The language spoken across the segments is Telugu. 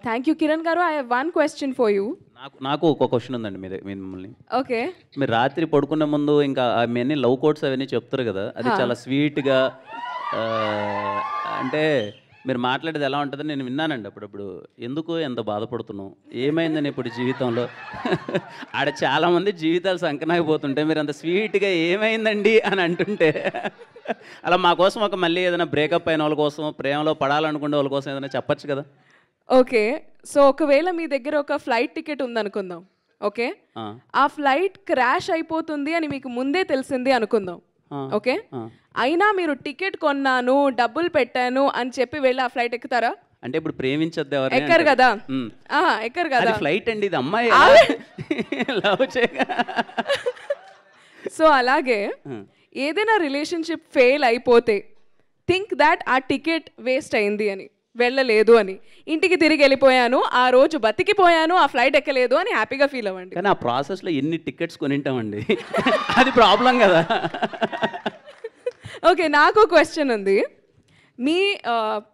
థ్యాంక్ యూ కిరణ్ గారు. I have one question for you. నాకు ఒక క్వశ్చన్ ఉందండి మిమ్మల్ని. ఓకే. మీరు రాత్రి పడుకునే ముందు ఇంకా అవన్నీ లవ్ కోట్స్ అవన్నీ చెప్తారు కదా, అది చాలా స్వీట్గా, అంటే మీరు మాట్లాడేది ఎలా ఉంటుందని నేను విన్నానండి అప్పుడప్పుడు. ఎందుకు ఎంత బాధపడుతున్నావు, ఏమైందని ఇప్పుడు జీవితంలో? ఆడ చాలామంది జీవితాలు సంకనాగిపోతుంటే మీరు అంత స్వీట్గా ఏమైందండి అని అంటుంటే, అలా మా కోసం ఒక మళ్ళీ ఏదైనా బ్రేకప్ అయిన వాళ్ళ కోసం, ప్రేమలో పడాలనుకునే వాళ్ళ కోసం ఏదైనా చెప్పచ్చు కదా. ఓకే, సో ఒకవేళ మీ దగ్గర ఒక ఫ్లైట్ టికెట్ ఉందనుకుందాం. ఓకే, ఆ ఫ్లైట్ క్రాష్ అయిపోతుంది అని మీకు ముందే తెలిసింది అనుకుందాం. ఓకే, అయినా మీరు టికెట్ కొన్నాను, డబ్బులు పెట్టాను అని చెప్పి వెళ్ళి ఆ ఫ్లైట్ ఎక్కుతారా? అంటే ఇప్పుడు ప్రేమించద్దు ఎవరు ఎక్కరు కదా, ఎక్కరు కదా. ఫ్లైట్ అండి ఇది, అమ్మాయి లవ్ చేయగా. సో అలాగే ఏదైనా రిలేషన్షిప్ ఫెయిల్ అయిపోతే థింక్ దాట్ ఆ టికెట్ వేస్ట్ అయింది అని, వెళ్ళలేదు అని, ఇంటికి తిరిగి వెళ్ళిపోయాను, ఆ రోజు బతికిపోయాను, ఆ ఫ్లైట్ ఎక్కలేదు అని హ్యాపీగా ఫీల్ అవ్వండి. కానీ ఆ ప్రాసెస్లో ఎన్ని టికెట్స్ కొనింటామండి, అది ప్రాబ్లం కదా. ఓకే, నాకు క్వశ్చన్ ఉంది. మీ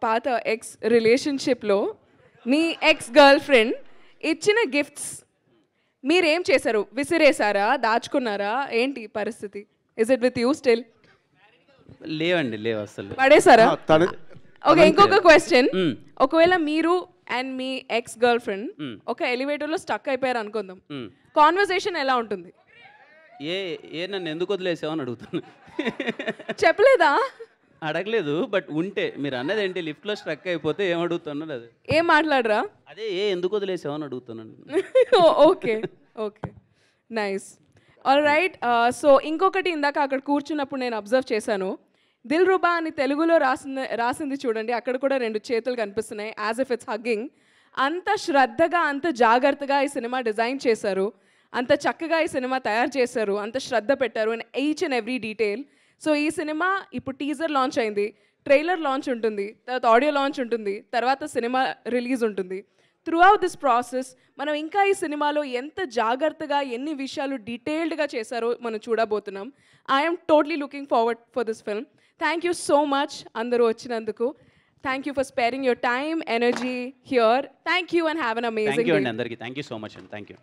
పాత ఎక్స్ రిలేషన్షిప్లో మీ ఎక్స్ గర్ల్ ఫ్రెండ్ ఇచ్చిన గిఫ్ట్స్ మీరేం చేశారు? విసిరేసారా, దాచుకున్నారా, ఏంటి పరిస్థితి? Is it with you still? లేవండి, లేవు అసలు. పడేసారా? ఓకే, ఇంకొక క్వశ్చన్. ఒకవేళ మీరు and me ex girl friend ఒక ఎలివేటర్లో స్టక్ అయిపోయారు అనుకుందాం, కాన్వర్సేషన్ ఎలా ఉంటుంది? నన్ను ఎందుకు వదిలేసావు అని అడుగుతాను. చెప్పలేదా? అడగలేదు, బట్ ఉంటే మీరు అన్నది ఏంటి, లిఫ్ట్లో స్ట్రక్ అయిపోతే ఏం అడుగుతున్నాను, అది ఏం మాట్లాడరా? అదే ఎందుకు వదిలేసావు అని అడుగుతున్నాను. Okay okay, nice, all right. So ఇంకొకటి, ఇందాక అక్కడ కూర్చున్నప్పుడు నేను అబ్జర్వ్ చేశాను, దిల్ రుబా అని తెలుగులో రాసింది చూడండి, అక్కడ కూడా 2 చేతులు కనిపిస్తున్నాయి, యాజ్ ఇఫ్ ఇట్స్ హగ్గింగ్. అంత శ్రద్ధగా, అంత జాగ్రత్తగా ఈ సినిమా డిజైన్ చేశారు, అంత చక్కగా ఈ సినిమా తయారు చేశారు, అంత శ్రద్ధ పెట్టారు in each and every detail. So ఈ సినిమా ఇప్పుడు టీజర్ లాంచ్ అయింది, ట్రైలర్ లాంచ్ ఉంటుంది, తర్వాత ఆడియో లాంచ్ ఉంటుంది, తర్వాత సినిమా రిలీజ్ ఉంటుంది. త్రూ అవుట్ దిస్ ప్రాసెస్ మనం ఇంకా ఈ సినిమాలో ఎంత జాగ్రత్తగా, ఎన్ని విషయాలు డీటెయిల్డ్గా చేశారో మనం చూడబోతున్నాం. I'm totally looking forward for this film. Thank you so much అందరూ వచ్చినందుకు. Thank you for sparing your time, energy here. Thank you and have an amazing day. అందరికీ థ్యాంక్ యూ సో మచ్ అండి. Thank you.